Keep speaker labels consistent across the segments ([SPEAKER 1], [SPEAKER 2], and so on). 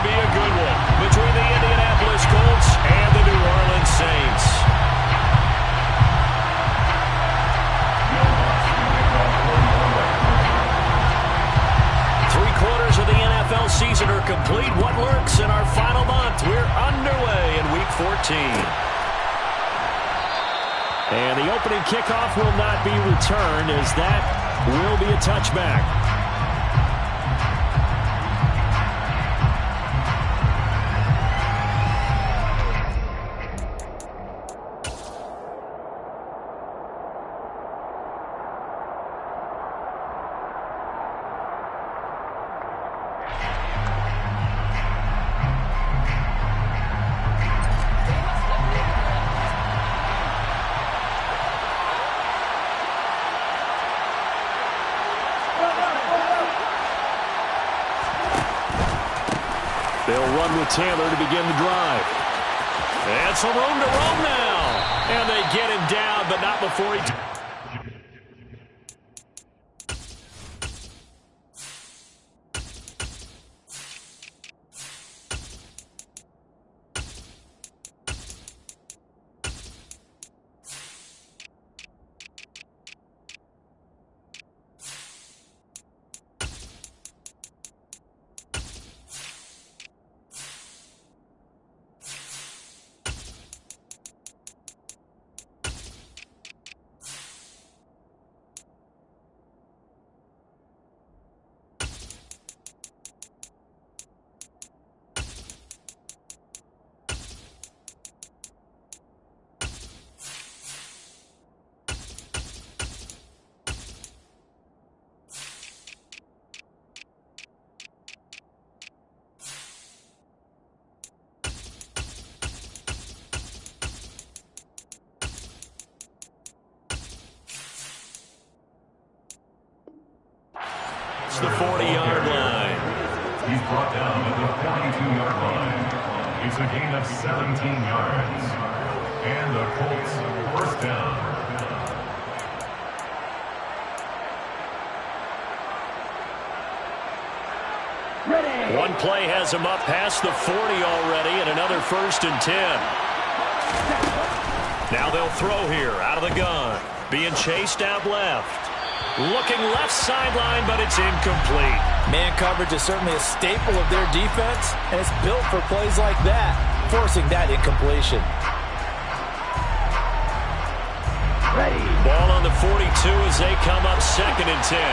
[SPEAKER 1] be a good one between the Indianapolis Colts and the New Orleans Saints. Three-quarters of the NFL season are complete. What lurks in our final month? We're underway in Week 14. And the opening kickoff will not be returned, as that will be a touchback. They'll run with Taylor to begin the drive. And some room to roam now. And they get him down, but not before he... It's the 40-yard line.
[SPEAKER 2] He's brought down at the 42-yard line. It's a gain of 17 yards. And the Colts first down.
[SPEAKER 1] One play has him up past the 40 already, and another 1st and 10. Now they'll throw here out of the gun. Being chased out left. Looking left sideline, but it's incomplete.
[SPEAKER 3] Man coverage is certainly a staple of their defense, and it's built for plays like that, forcing that incompletion.
[SPEAKER 1] Ready. Ball on the 42 as they come up 2nd and 10.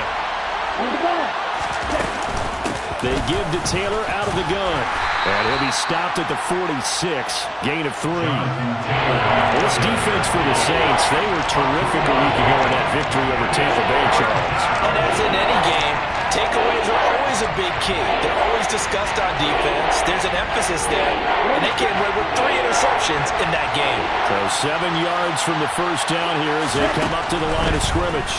[SPEAKER 1] They give to Taylor out of the gun. And he'll be stopped at the 46. Gain of 3. This defense for the Saints, they were terrific a week ago in that victory over Tampa Bay, Charles.
[SPEAKER 3] And as in any game, takeaways are always a big key. They're always discussed on defense. There's an emphasis there. And they came away with 3 interceptions in that game.
[SPEAKER 1] So 7 yards from the first down here as they come up to the line of scrimmage.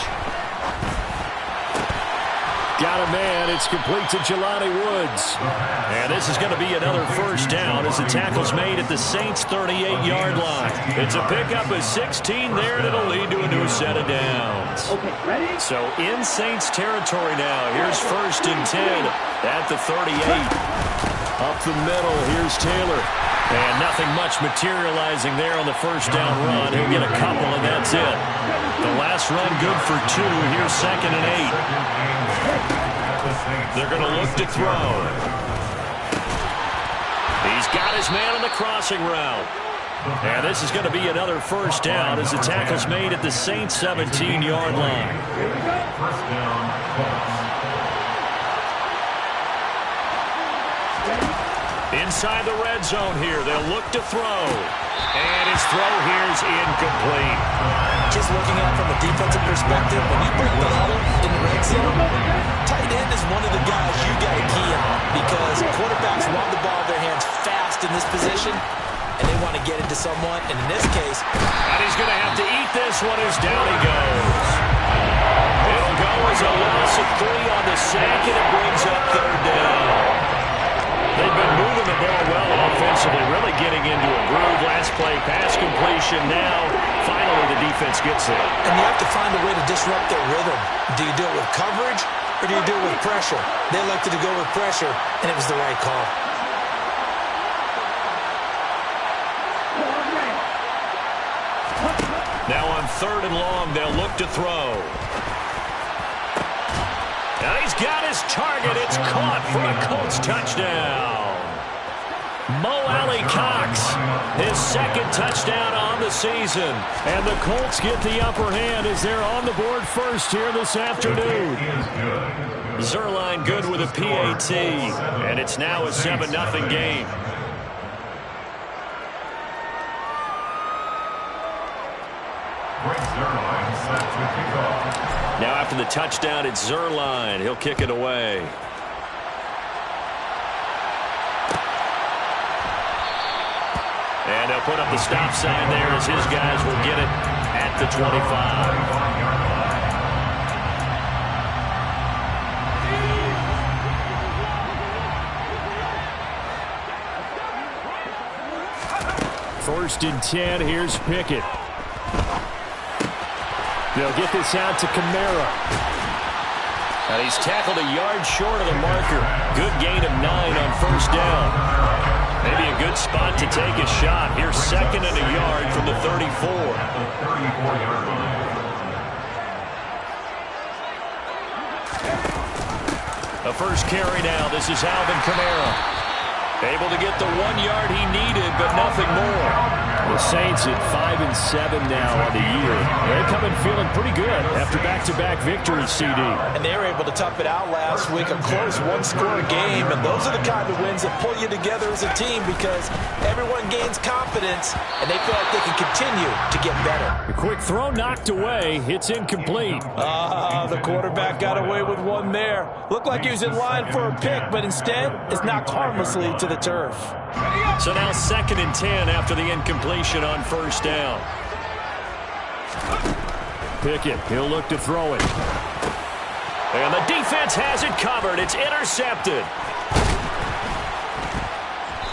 [SPEAKER 1] Got a man. It's complete to Jelani Woods. And this is going to be another first down as the tackle's made at the Saints' 38-yard line. It's a pickup of 16 there, and it'll lead to a new set of downs.
[SPEAKER 4] Okay, ready?
[SPEAKER 1] So in Saints territory now. Here's 1st and 10 at the 38. Up the middle, here's Taylor. And nothing much materializing there on the first down run. He'll get a couple, and that's it. The last run good for 2. Here's 2nd and 8. They're going to look to throw. He's got his man on the crossing route. And this is going to be another first down as the tackle's made at the Saints' 17-yard line.
[SPEAKER 2] First down.
[SPEAKER 1] Inside the red zone here, they'll look to throw. And his throw here is incomplete.
[SPEAKER 3] Just looking at it from a defensive perspective, when you break the huddle in the red zone, tight end is one of the guys you got to key on because quarterbacks want the ball in their hands fast in this position, and they want to get into someone, and in this case...
[SPEAKER 1] And he's going to have to eat this one as down he goes. It'll go as a loss of 3 on the sack, and it brings up 3rd down. They've been moving the ball well offensively, really getting into a groove. Last play, pass completion. Now, finally, the defense gets there.
[SPEAKER 3] And you have to find a way to disrupt their rhythm. Do you do it with coverage, or do you do it with pressure? They elected to go with pressure, and it was the right call.
[SPEAKER 1] 3rd and long. They'll look to throw. And he's got his target. It's caught for a Colts touchdown. Mo Alie-Cox, his 2nd touchdown on the season. And the Colts get the upper hand as they're on the board first here this afternoon. Zuerlein good with a PAT, and it's now a 7-0 game. Now after the touchdown, it's Zuerlein. He'll kick it away. And they'll put up the stop sign there as his guys will get it at the 25. First and 10, here's Pickett. They'll get this out to Kamara. And he's tackled a yard short of the marker. Good gain of 9 on 1st down. Maybe a good spot to take a shot. Here's 2nd and a yard from the 34. A first carry now. This is Alvin Kamara. Able to get the 1 yard he needed, but nothing more. The Saints at 5-7 now on the year. They're coming feeling pretty good after back-to-back victories, CD.
[SPEAKER 3] And they were able to tough it out last week, a close one-score game. And those are the kind of wins that pull you together as a team because everyone gains confidence, and they feel like they can continue to get better.
[SPEAKER 1] The quick throw knocked away. It's incomplete.
[SPEAKER 3] The quarterback got away with one there. Looked like he was in line for a pick, but instead it's knocked harmlessly to the turf.
[SPEAKER 1] So now 2nd and 10 after the incompletion on 1st down. Pickett, he'll look to throw it. And the defense has it covered. It's intercepted.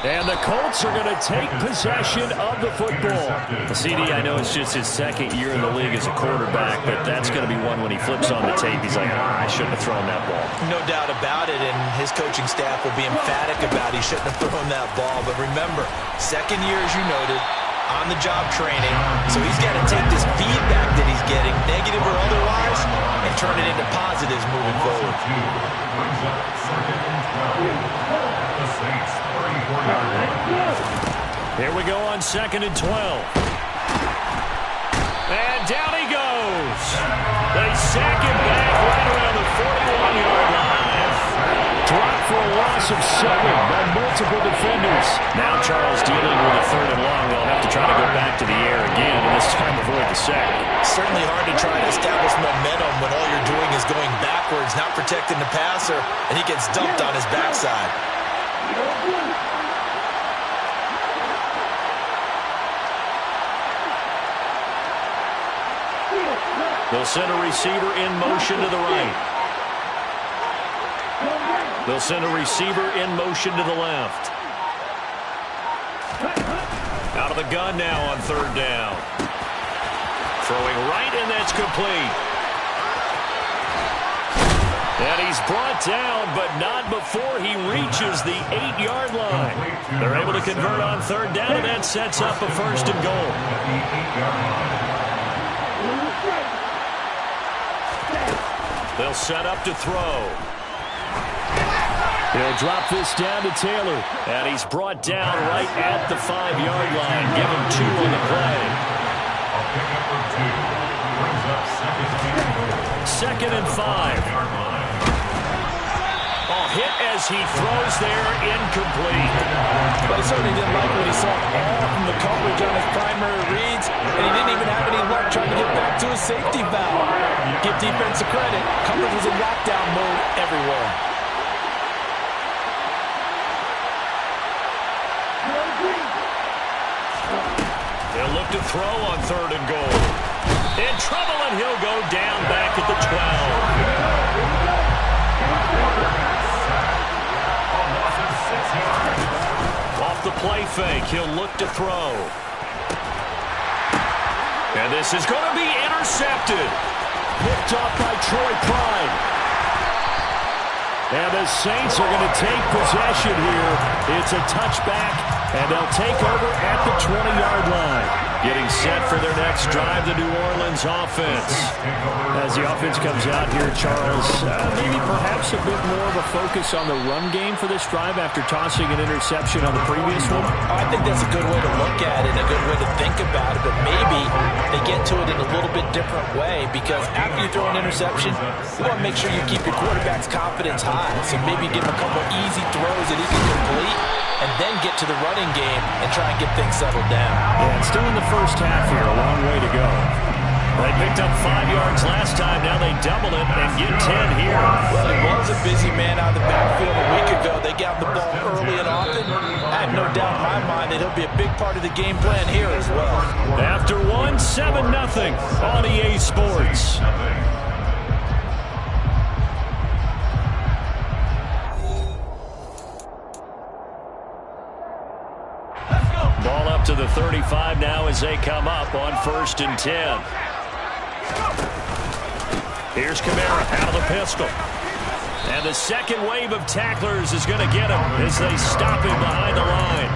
[SPEAKER 1] And the Colts are going to take possession of the football. CD, I know it's just his 2nd year in the league as a quarterback, but that's going to be one when he flips on the tape. He's like, I shouldn't have thrown that ball.
[SPEAKER 3] No doubt about it, and his coaching staff will be emphatic about he shouldn't have thrown that ball. But remember, 2nd year, as you noted, on-the-job training, so he's got to take this feedback that he's getting, negative or otherwise, and turn it into positives moving forward.
[SPEAKER 1] Here we go on 2nd and 12. And down he goes. They sack him back right around the 41-yard line. Dropped for a loss of 7 by multiple defenders. Now Charles dealing with a 3rd and long. They'll have to try to go back to the air again, and this time avoid the sack.
[SPEAKER 3] Certainly hard to try to establish momentum when all you're doing is going backwards, not protecting the passer, and he gets dumped on his backside.
[SPEAKER 1] They'll send a receiver in motion to the right. They'll send a receiver in motion to the left. Out of the gun now on 3rd down. Throwing right, and that's complete. And he's brought down, but not before he reaches the 8-yard line. They're able to convert on 3rd down, and that sets up a 1st and goal. They'll set up to throw. He'll drop this down to Taylor. And he's brought down right at the 5-yard line. Give him 2 on the play. 2nd and 5. Hit as he throws there, incomplete.
[SPEAKER 3] But he certainly didn't like what he saw all from the coverage on his primary reads, and he didn't even have any luck trying to get back to his safety valve. Give defense a credit. Coverage was in lockdown mode everywhere.
[SPEAKER 1] They'll look to throw on 3rd and goal. In trouble, and he'll go down back at the 12. Off the play fake, he'll look to throw. And this is going to be intercepted. Picked off by Troy Pride. And the Saints are going to take possession here. It's a touchback, and they'll take over at the 20-yard line. Getting set for their next drive, the New Orleans offense.
[SPEAKER 4] As the offense comes out here, Charles, maybe perhaps a bit more of a focus on the run game for this drive after tossing an interception on the previous one.
[SPEAKER 3] I think that's a good way to look at it, a good way to think about it, but maybe they get to it in a little bit different way, because after you throw an interception, you want to make sure you keep your quarterback's confidence high. So maybe give him a couple easy throws that he can complete, and then get to the running game and try and get things settled down.
[SPEAKER 4] Yeah, and still in the first half here, a long way to go.
[SPEAKER 1] They picked up 5 yards last time. Now they double it and get 10 here.
[SPEAKER 3] Well, it was a busy man out of the backfield a week ago. They got the ball early and often. I have no doubt in my mind that he'll be a big part of the game plan here as well.
[SPEAKER 1] After 1, 7-0 on EA Sports. Ball up to the 35 now as they come up on 1st and 10. Here's Kamara out of the pistol. And the second wave of tacklers is going to get him as they stop him behind the line.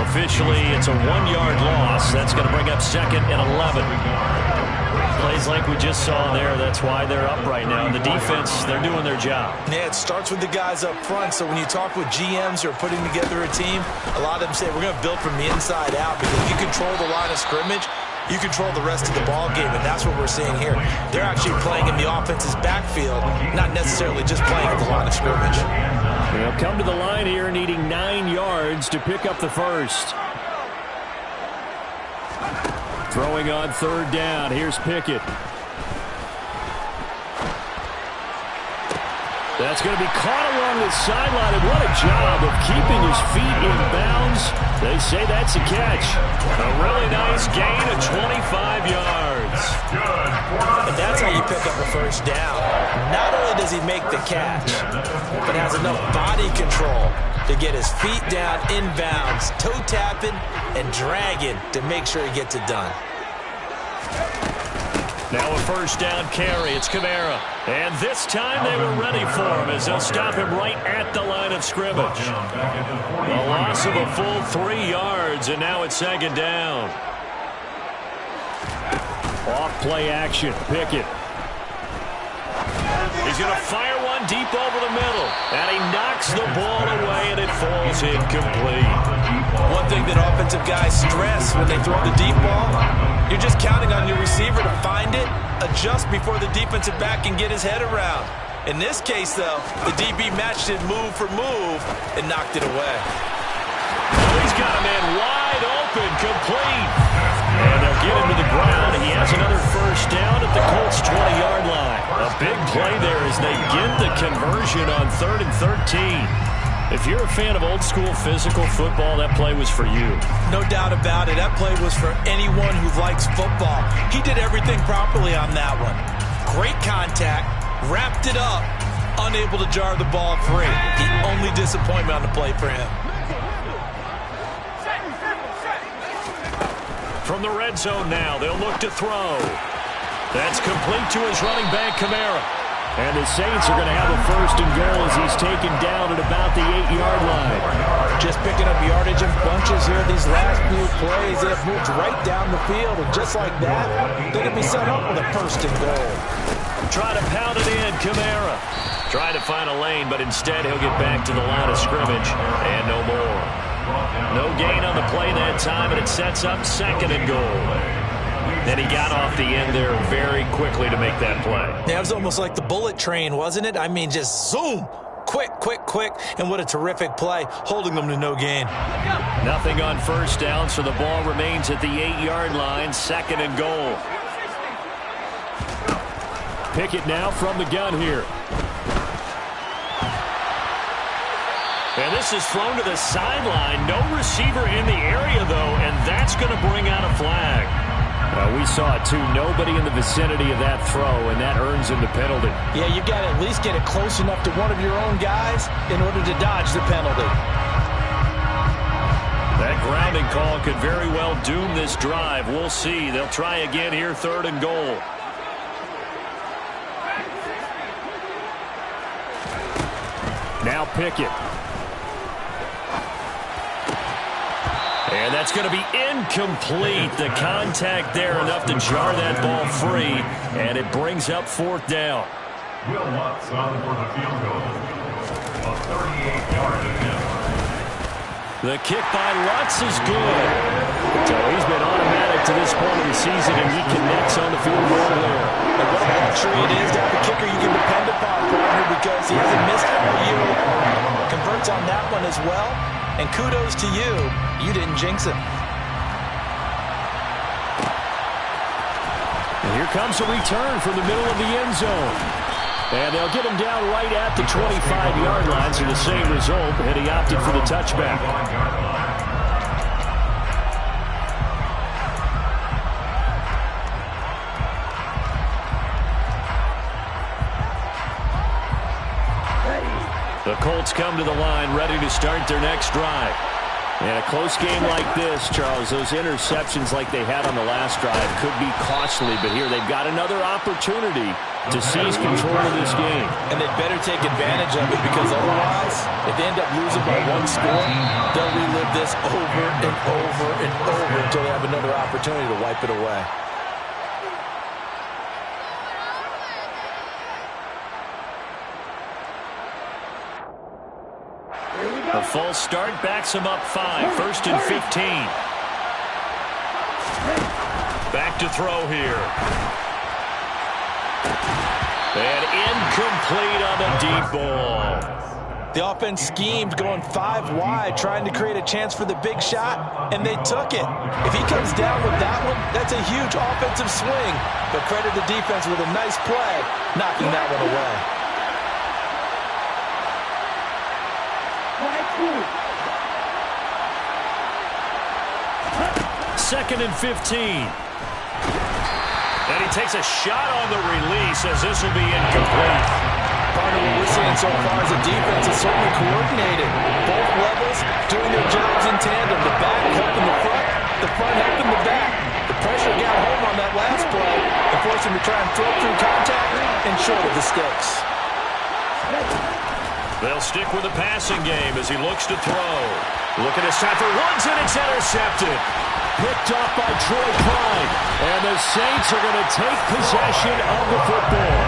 [SPEAKER 1] Officially, it's a 1-yard loss. That's going to bring up 2nd and 11. Plays like we just saw there. That's why they're up right now. The defense, they're doing their job.
[SPEAKER 3] Yeah, it starts with the guys up front. So when you talk with GMs who are putting together a team, a lot of them say we're going to build from the inside out, because if you control the line of scrimmage, you control the rest of the ball game, and that's what we're seeing here. They're actually playing in the offense's backfield, not necessarily just playing at the line of scrimmage.
[SPEAKER 4] They'll come to the line here needing 9 yards to pick up the first. Throwing on 3rd down. Here's Pickett. That's going to be caught along the sideline, and what a job of keeping his feet in bounds. They say that's a catch. A really nice gain of 25 yards.
[SPEAKER 3] And that's how you pick up a first down. Not only does he make the catch, but has enough body control to get his feet down in bounds, toe tapping and dragging to make sure he gets it done.
[SPEAKER 1] Now a 1st down carry. It's Kamara. And this time they were ready for him as they'll stop him right at the line of scrimmage. A loss of a full 3 yards, and now it's 2nd down.
[SPEAKER 4] Off play action. Pickett.
[SPEAKER 1] He's going to fire one deep over the middle. And he knocks the ball away, and it falls incomplete.
[SPEAKER 3] One thing that offensive guys stress when they throw the deep ball, you're just counting on your receiver to find it, adjust before the defensive back can get his head around. In this case, though, the DB matched it move for move and knocked it away.
[SPEAKER 1] He's got a man wide open, complete. And they'll get him to the ground. He has another 1st down at the Colts' 20-yard line. A big play there as they get the conversion on 3rd and 13. If you're a fan of old-school physical football, that play was for you.
[SPEAKER 3] No doubt about it. That play was for anyone who likes football. He did everything properly on that one. Great contact, wrapped it up, unable to jar the ball free. The only disappointment on the play for him.
[SPEAKER 1] From the red zone now, they'll look to throw. That's complete to his running back, Kamara.
[SPEAKER 4] And the Saints are going to have a 1st and goal as he's taken down at about the 8-yard line.
[SPEAKER 3] Just picking up yardage in bunches here these last few plays. They have moved right down the field, and just like that, they're going to be set up with a 1st and goal.
[SPEAKER 1] Try to pound it in, Kamara. Try to find a lane, but instead he'll get back to the line of scrimmage, and no more. No gain on the play that time, and it sets up 2nd and goal. Then he got off the end there very quickly to make that play.
[SPEAKER 3] Yeah, it was almost like the bullet train, wasn't it? I mean, just zoom. Quick, quick, quick. And what a terrific play, holding them to no gain.
[SPEAKER 1] Nothing on 1st down, so the ball remains at the 8-yard line, 2nd and goal.
[SPEAKER 4] Pickett now from the gun here.
[SPEAKER 1] And this is thrown to the sideline. No receiver in the area, though, and that's going to bring out a flag.
[SPEAKER 4] We saw it, too. Nobody in the vicinity of that throw, and that earns him the penalty.
[SPEAKER 3] Yeah, you got to at least get it close enough to one of your own guys in order to dodge the penalty.
[SPEAKER 1] That grounding call could very well doom this drive. We'll see. They'll try again here, 3rd and goal. Now Pickett.
[SPEAKER 4] And that's going to be incomplete. The contact there enough to jar that ball free, and it brings up 4th down.
[SPEAKER 2] Will Lutz on for the field goal. A 38-yard attempt.
[SPEAKER 4] The kick by Lutz is good. So he's been automatic to this point of the season, and he connects on the field goal there.
[SPEAKER 3] And what a luxury it is to have a kicker you can depend upon, partner, because he hasn't missed all year long. Converts on that one as well. And kudos to you. You didn't jinx him.
[SPEAKER 4] And here comes a return from the middle of the end zone. And they'll get him down right at the 25-yard line, so the same result, and he opted for the touchback. The Colts come to the line, ready to start their next drive. And a close game like this, Charles, those interceptions like they had on the last drive could be costly, but here they've got another opportunity to seize control of this game.
[SPEAKER 3] And they better take advantage of it, because otherwise, if they end up losing by 1 score, they'll relive this over and over and over until they have another opportunity to wipe it away.
[SPEAKER 4] A false start backs him up 5. 1st and 15. Back to throw here. And incomplete on the deep ball.
[SPEAKER 3] The offense schemed, going 5 wide, trying to create a chance for the big shot, and they took it. If he comes down with that one, that's a huge offensive swing. But credit the defense with a nice play, knocking that one away.
[SPEAKER 4] 2nd and 15. And he takes a shot on the release as this will be incomplete.
[SPEAKER 3] Partner, what we're seeing so far is the defense is certainly coordinated. Both levels doing their jobs in tandem. The back helping the front helping the back. The pressure got home on that last play and forced him to try and throw through contact and short of the sticks.
[SPEAKER 4] They'll stick with the passing game as he looks to throw. Looking to start for Woods, and it's intercepted. Picked off by Troy Klein. And the Saints are going to take possession of the football.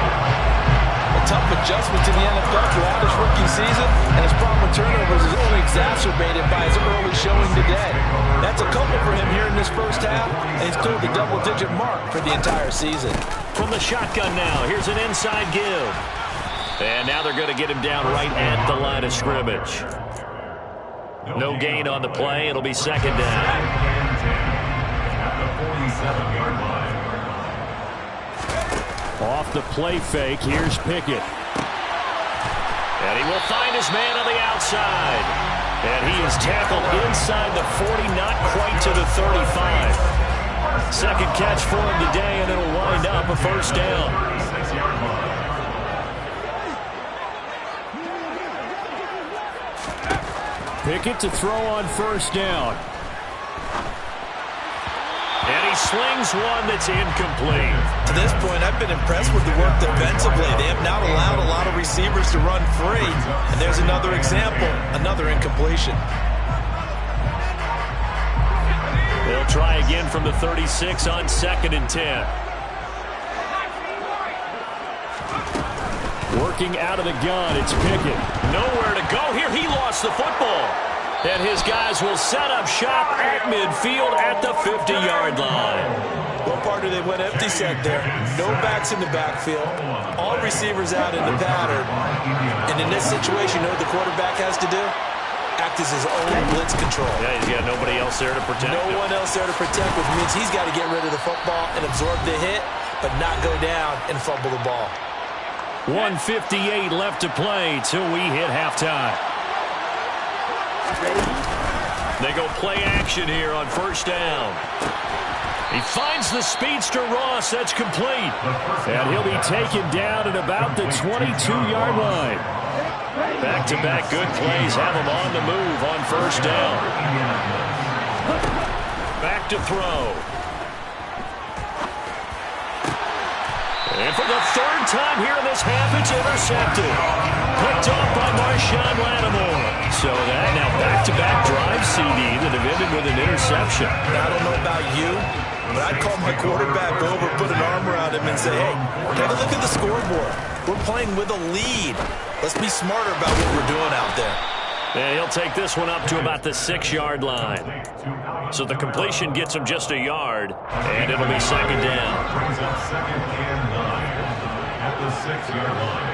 [SPEAKER 3] A tough adjustment to the NFL throughout his rookie season, and his problem with turnovers is only exacerbated by his early showing today. That's a couple for him here in this first half, and he's cleared the double-digit mark for the entire season.
[SPEAKER 4] From the shotgun now, here's an inside give. And now they're going to get him down right at the line of scrimmage. No gain on the play. It'll be 2nd down.
[SPEAKER 2] At the 47-yard line.
[SPEAKER 4] Off the play fake, here's Pickett. And he will find his man on the outside. And he is tackled inside the 40, not quite to the 35. Second catch for him today, and it'll wind up a 1st down.
[SPEAKER 2] 36-yard line.
[SPEAKER 4] Pickett to throw on 1st down. And he slings one that's incomplete.
[SPEAKER 3] To this point, I've been impressed with the work defensively. They have not allowed a lot of receivers to run free. And there's another example, another incompletion.
[SPEAKER 4] They'll try again from the 36 on 2nd and 10. Working out of the gun, it's Pickett. Nowhere to go here. He lost the football. And his guys will set up shop at midfield at the 50-yard line.
[SPEAKER 3] Well, partner, they went empty set there. No backs in the backfield. All receivers out in the pattern. And in this situation, you know what the quarterback has to do? Act as his own blitz control.
[SPEAKER 4] Yeah, he's got nobody else there to protect him.
[SPEAKER 3] No one else there to protect, which means he's got to get rid of the football and absorb the hit, but not go down and fumble the ball.
[SPEAKER 4] 1:58 left to play till we hit halftime. They go play action here on 1st down. He finds the speedster Ross. That's complete. And he'll be taken down at about the 22-yard line. Back-to-back good plays have him on the move on 1st down. Back to throw. And for the 3rd time here in this half, it's intercepted. Picked off by Marshawn Lattimore. So that now back-to-back drives CD that have ended with an interception.
[SPEAKER 3] Now, I don't know about you, but I'd call my quarterback over, put an arm around him, and say, hey, take a look at the scoreboard. We're playing with a lead. Let's be smarter about what we're doing out there.
[SPEAKER 4] And he'll take this one up to about the 6-yard line. So the completion gets him just a yard, and it'll be second down.
[SPEAKER 2] Brings up 2nd and 9 at the 6-yard line.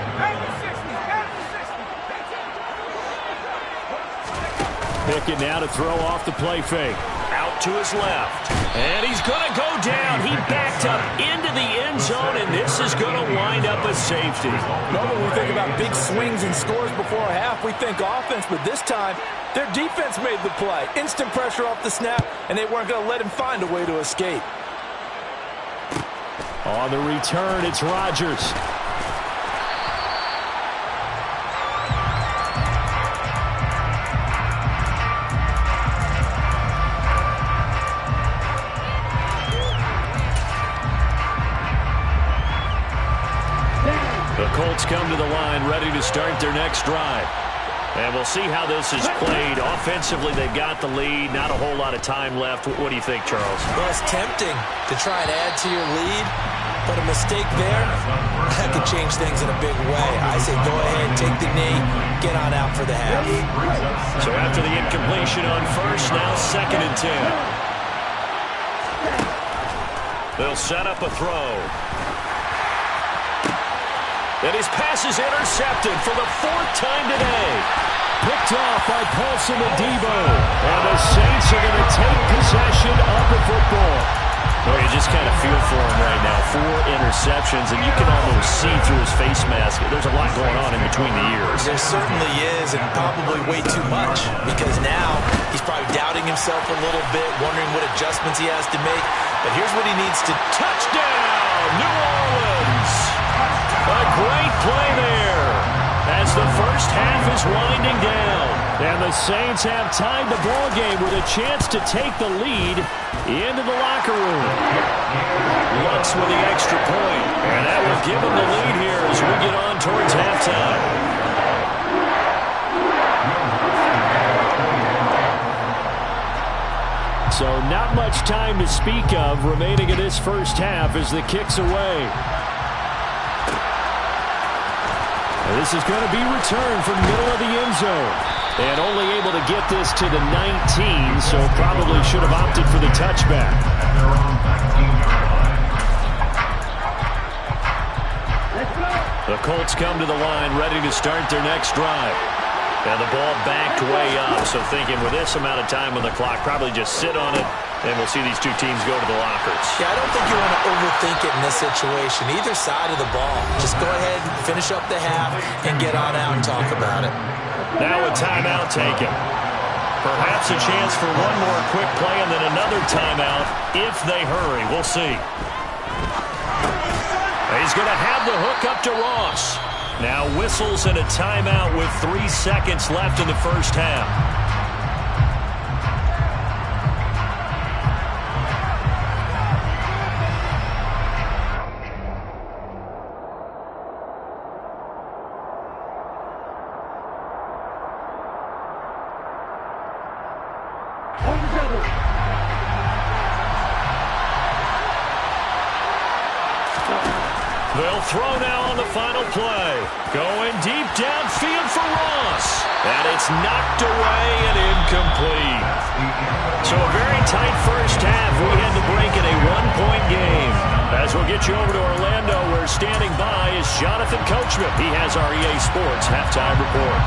[SPEAKER 4] Pickett now to throw off the play fake. Out to his left. And he's going to go down. He backed up into the end zone, and this is going to wind up a safety.
[SPEAKER 5] Normally when we think about big swings and scores before a half, we think offense, but this time their defense made the play. Instant pressure off the snap, and they weren't going to let him find a way to escape.
[SPEAKER 4] On the return, it's Rodgers. The Colts come to the line ready to start their next drive. And we'll see how this is played. Offensively, they've got the lead. Not a whole lot of time left. What do you think, Charles?
[SPEAKER 3] Well, it's tempting to try and add to your lead, but a mistake there, that could change things in a big way. I say go ahead, take the knee, get on out for the half.
[SPEAKER 4] So after the incompletion on first, now 2nd and 10. They'll set up a throw. And his pass is intercepted for the 4th time today. Picked off by Paulson Adebo. And the Saints are going to take possession of the football. Well, you just kind of feel for him right now. 4 interceptions, and you can almost see through his face mask. There's a lot going on in between the ears.
[SPEAKER 3] There certainly is, and probably way too much, because now he's probably doubting himself a little bit, wondering what adjustments he has to make. But here's what he needs to
[SPEAKER 4] Touchdown, New Orleans! A great play there as the first half is winding down. And the Saints have tied the ball game with a chance to take the lead into the locker room. Lutz with the extra point, and that will give them the lead here as we get on towards halftime. So not much time to speak of remaining in this first half as the kick's away. This is going to be returned from the middle of the end zone. And only able to get this to the 19, so probably should have opted for the touchback. The Colts come to the line ready to start their next drive. And the ball backed way up, so thinking with this amount of time on the clock, probably just sit on it, and we'll see these two teams go to the lockers.
[SPEAKER 3] Yeah, I don't think you want to overthink it in this situation. Either side of the ball. Just go ahead, finish up the half, and get on out and talk about it.
[SPEAKER 4] Now a timeout taken. Perhaps a chance for one more quick play and then another timeout if they hurry. We'll see. He's going to have the hook up to Ross. Now whistles and a timeout with 3 seconds left in the first half. They'll throw now on the final play. Going deep downfield for Ross. And it's knocked away and incomplete. So a very tight first half. We had to break in a 1-point game. As we'll get you over to Orlando, where standing by is Jonathan Coachman. He has our EA Sports halftime report.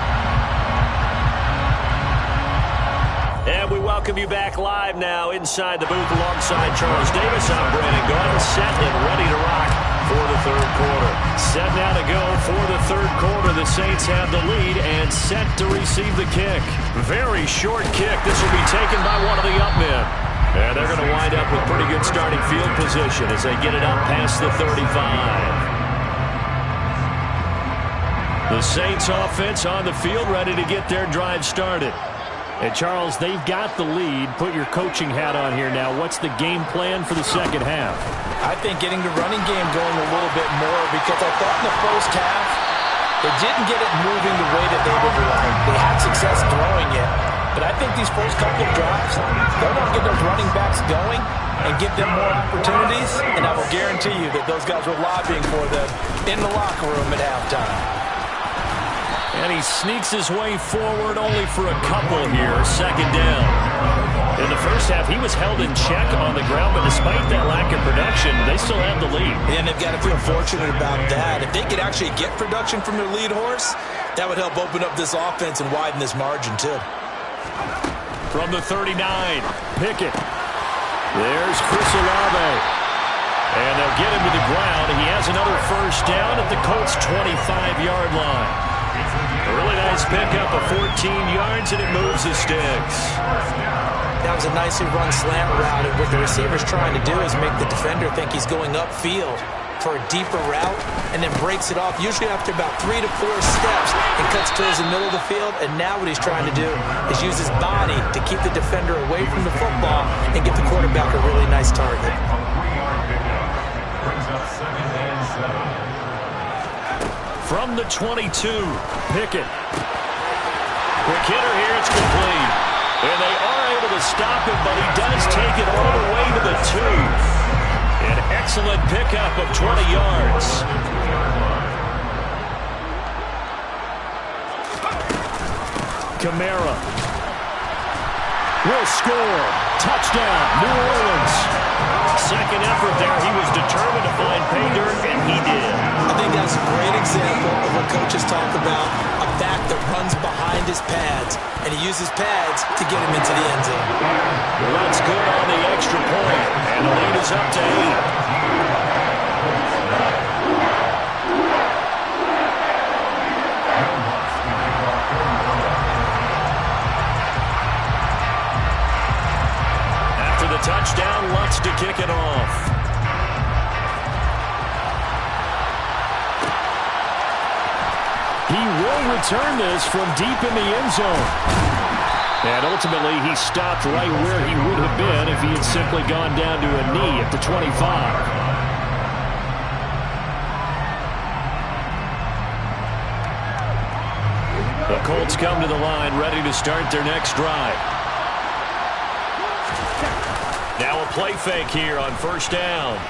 [SPEAKER 4] And we welcome you back live now inside the booth alongside Charles Davis. I'm Brandon Gaudin, set and ready to rock for the third quarter. Set now to go for the third quarter. The Saints have the lead and set to receive the kick. Very short kick. This will be taken by one of the up men. And they're going to wind up with pretty good starting field position as they get it up past the 35. The Saints offense on the field ready to get their drive started. And, Charles, they've got the lead. Put your coaching hat on here now. What's the game plan for the second half?
[SPEAKER 5] I think getting the running game going a little bit more, because I thought in the first half they didn't get it moving the way that they would like. They had success throwing it, but I think these first couple of going and give them more opportunities, and I will guarantee you that those guys were lobbying for them in the locker room at halftime.
[SPEAKER 4] And he sneaks his way forward only for a couple here. Second down. In the first half, he was held in check on the ground, but despite that lack of production, they still have the lead.
[SPEAKER 3] And they've got to feel fortunate about that. If they could actually get production from their lead horse, that would help open up this offense and widen this margin, too.
[SPEAKER 4] From the 39, Pickett. There's Chris Olave. And they'll get him to the ground. He has another first down at the Colts' 25-yard line. A really nice pickup of 14 yards, and it moves the sticks.
[SPEAKER 3] That was a nicely run slant route, and what the receiver's trying to do is make the defender think he's going upfield for a deeper route, and then breaks it off, usually after about 3 to 4 steps, and cuts towards the middle of the field. And now what he's trying to do is use his body to keep the defender away from the football and give the quarterback a really nice target.
[SPEAKER 2] A 3-yard pickup brings up 2nd and 7.
[SPEAKER 4] From the 22, Pickett. Quick hitter here, it's complete. And they are able to stop him, but he does take it all the way to the 2. An excellent pickup of 20 yards. Kamara will score. Touchdown, New Orleans. Second effort there. He was determined to find pay dirt, and he did.
[SPEAKER 3] I think that's a great example of what coaches talk about, a back that runs behind his pads, and he uses pads to get him into the end zone.
[SPEAKER 4] Well, that's good on the extra point, and the lead is up to 8. Touchdown, Lutz to kick it off. He will return this from deep in the end zone. And ultimately, he stopped right where he would have been if he had simply gone down to a knee at the 25. The Colts come to the line, ready to start their next drive. Now a play fake here on first down.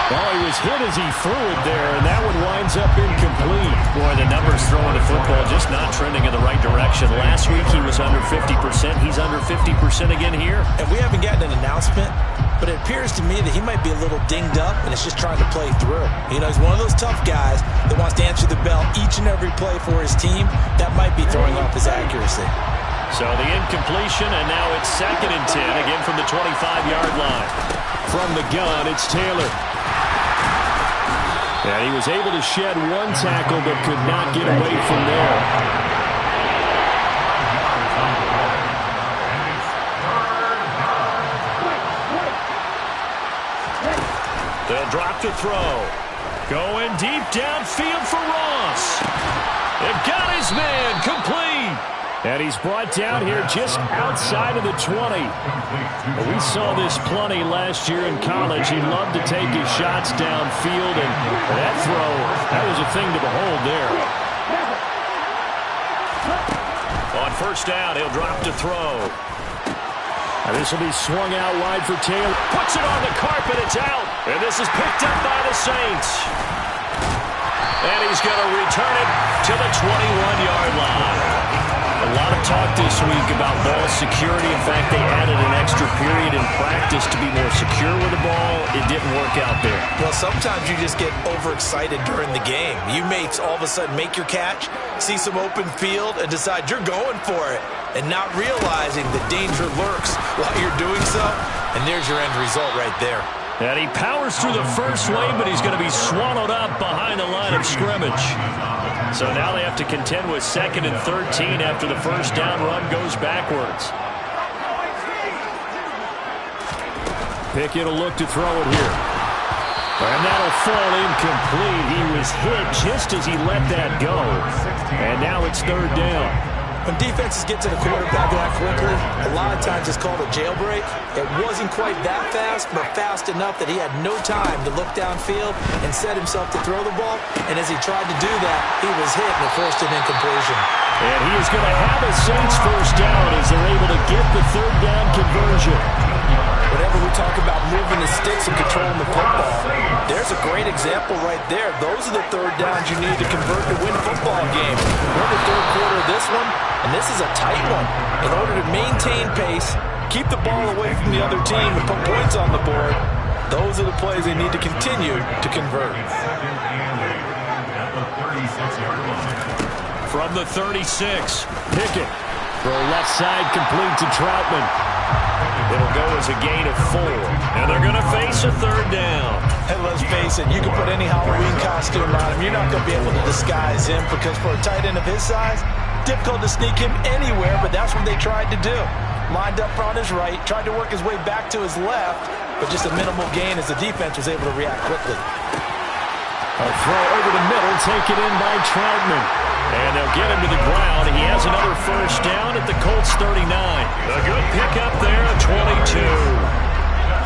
[SPEAKER 4] Well, he was hit as he threw it there, and that one winds up incomplete. Boy, the numbers throwing the football just not trending in the right direction. Last week he was under 50%. He's under 50% again here.
[SPEAKER 3] And we haven't gotten an announcement, but it appears to me that he might be a little dinged up and is just trying to play through. You know, he's one of those tough guys that wants to answer the bell each and every play for his team. That might be throwing off his accuracy.
[SPEAKER 4] So the incompletion, and now it's 2nd and 10, again from the 25-yard line. From the gun, it's Taylor. And he was able to shed one tackle, but could not get away from there. They'll drop to throw. Going deep downfield for Ross. They've got his man, complete. And he's brought down here just outside of the 20. Well, we saw this plenty last year in college. He loved to take his shots downfield, and that throw, that was a thing to behold there. On first down, he'll drop to throw. And this will be swung out wide for Taylor. Puts it on the carpet, it's out. And this is picked up by the Saints. And he's going to return it to the 21-yard line. A lot of talk this week about ball security. In fact, they added an extra period in practice to be more secure with the ball. It didn't work out there.
[SPEAKER 3] Well, sometimes you just get overexcited during the game. You may all of a sudden make your catch, see some open field, and decide you're going for it, and not realizing the danger lurks while you're doing so. And there's your end result right there.
[SPEAKER 4] And he powers through the first wave, but he's going to be swallowed up behind the line of scrimmage. So now they have to contend with 2nd and 13 after the first down run goes backwards. Pickett will look to throw it here. And that'll fall incomplete. He was hit just as he let that go. And now it's 3rd down.
[SPEAKER 3] When defenses get to the quarterback that quickly, a lot of times it's called a jailbreak. It wasn't quite that fast, but fast enough that he had no time to look downfield and set himself to throw the ball. And as he tried to do that, he was hit and it forced an incompletion.
[SPEAKER 4] And he is going to have a Saints first down as they're able to get the third down conversion.
[SPEAKER 5] Whenever we talk about moving the sticks and controlling the football, there's a great example right there. Those are the third downs you need to convert to win football games. We're in the third quarter of this one, and this is a tight one. In order to maintain pace, keep the ball away from the other team, and put points on the board, those are the plays they need to continue to convert.
[SPEAKER 4] From the 36, Pickett. Throw left side complete to Troutman. It'll go as a gain of 4. And they're going to face a third down.
[SPEAKER 5] And let's face it, you can put any Halloween costume on him. You're not going to be able to disguise him because for a tight end of his size, difficult to sneak him anywhere, but that's what they tried to do. Lined up on his right, tried to work his way back to his left, but just a minimal gain as the defense was able to react quickly.
[SPEAKER 4] A throw over the middle, taken in by Troutman. And they'll get him to the ground. He has another first down at the Colts 39. A good pickup there at 22.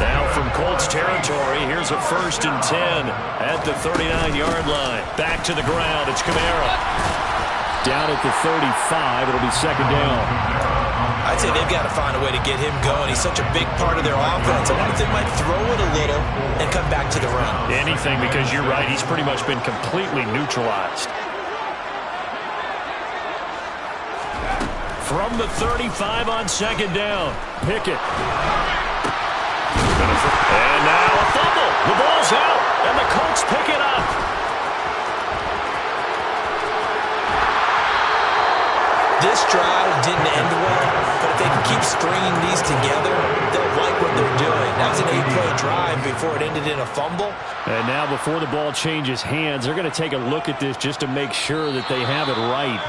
[SPEAKER 4] Now from Colts territory, here's a 1st and 10 at the 39-yard line. Back to the ground, it's Kamara. Down at the 35, it'll be second down.
[SPEAKER 3] I'd say they've got to find a way to get him going. He's such a big part of their offense. I wonder if they might throw it a little and come back to the run.
[SPEAKER 4] Anything, because you're right, he's pretty much been completely neutralized. From the 35 on second down, Pickett. And now a fumble. The ball's out, and the Colts pick it up.
[SPEAKER 3] This drive didn't end well, but if they can keep stringing these together, they'll like what they're doing. That was an 8-play drive before it ended in a fumble.
[SPEAKER 4] And now before the ball changes hands, they're going to take a look at this just to make sure that they have it right.